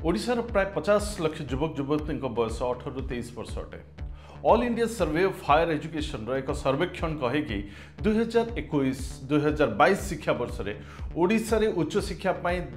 ओडिशार प्राय 50 लाख युवक युवती बयस 18 ରୁ 23 वर्ष अटे। All India survey of higher education एक सर्वेक्षण कहे कि 2021-2022 शिक्षा वर्ष में ओडिशा रे उच्च शिक्षा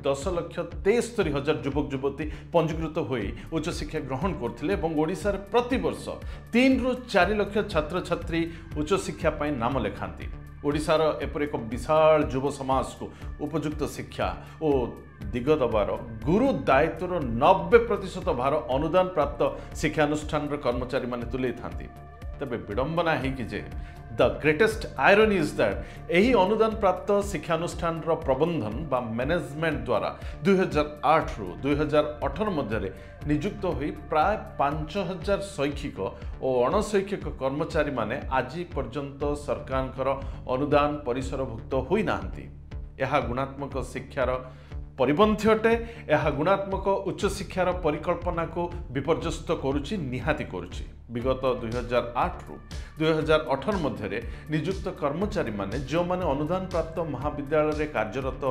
10,73,000 युवक युवती पंजीकृत होई उच्च शिक्षा ग्रहण करथिले एवं ओडिशा रे प्रति वर्ष 3 ରୁ 4 लाख छात्र छात्री उच्च शिक्षा नाम लेखांती। ओडिशार एपर एक विशाल युव समाज को उपयुक्त शिक्षा और दिग दबार गुरु दायित्वर 90% भार अनुदान प्राप्त शिक्षानुष्ठान कर्मचारी माने तुले थांती। तबे विडंबना है कि जे the greatest irony is that यही अनुदान प्राप्त शिक्षानुष्ठान प्रबंधन बा मैनेजमेंट द्वारा 2008 ରୁ 2018 मध्य नियुक्त हुई प्राय 5,000 शैक्षिक और अणशैक्षिक कर्मचारी माने आज पर्यंत सरकार अनुदान परिसरभुक्त होई नाहंती। यह गुणात्मक शिक्षार परिपंथी अटे। यह गुणात्मक उच्च शिक्षार परिकल्पना को विपर्यस्त करुच्ची निहाती करुच्ची। विगत 2008 ରୁ 2018 मध्य नियुक्त कर्मचारी माने जो माने अनुदान प्राप्त महाविद्यालय कार्यरत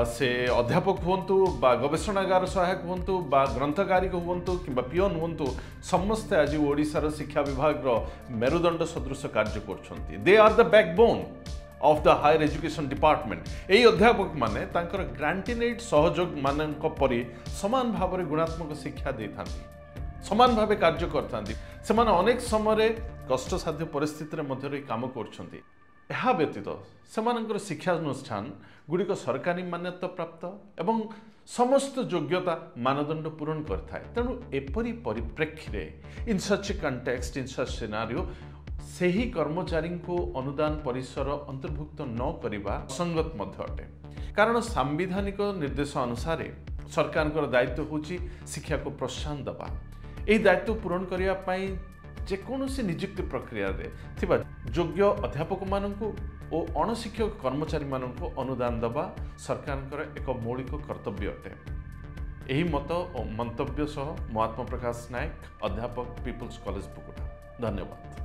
से अध्यापक हुंतु बा गवेषणागार सहायक हुंतु बा ग्रंथकारिक हुंतु कि पियन हुंतु समस्ते आज ओडिशार शिक्षा विभाग मेरुदंड सदृश कार्य करछंती। They are the backbone of the higher education department. यही अध्यापक माने तांकर ग्रांटिनेट सहयोग मानक परि समान भाव में गुणात्मक शिक्षा दे थांती, समान भाव कार्य करथांती। सेमाने अनेक समय कष्टसाध्य परिस्थिति मध्य काम करछंती। यह व्यतीत सेमानकर शिक्षानुष्ठान गुड़िक सरकारी मान्यता प्राप्त एवं समस्त योग्यता मानदंड पूरण करथाय। तेणु एपरी परिप्रेक्षी इन सच कंटेक्स्ट इन सच सिनारियो सेही कर्मचारी को अनुदान परिसर अंतर्भुक्त न करवा संगत मध्य अटे। कारण सांविधानिक निर्देश अनुसार सरकार दायित्व होची शिक्षा को प्रोत्साहन दबा। यही दायित्व पूरण करने जेकोसी नियुक्ति प्रक्रिया रे थिबा योग्य अध्यापक माननकु और अणशिक्षक कर्मचारी माननकु अनुदान दबा सरकार एक मौलिक कर्तव्य अटे। यही मत और मंतव्य सह महात्मा प्रकाश नायक, अध्यापक, पीपुल्स कॉलेज पुकुटा। धन्यवाद।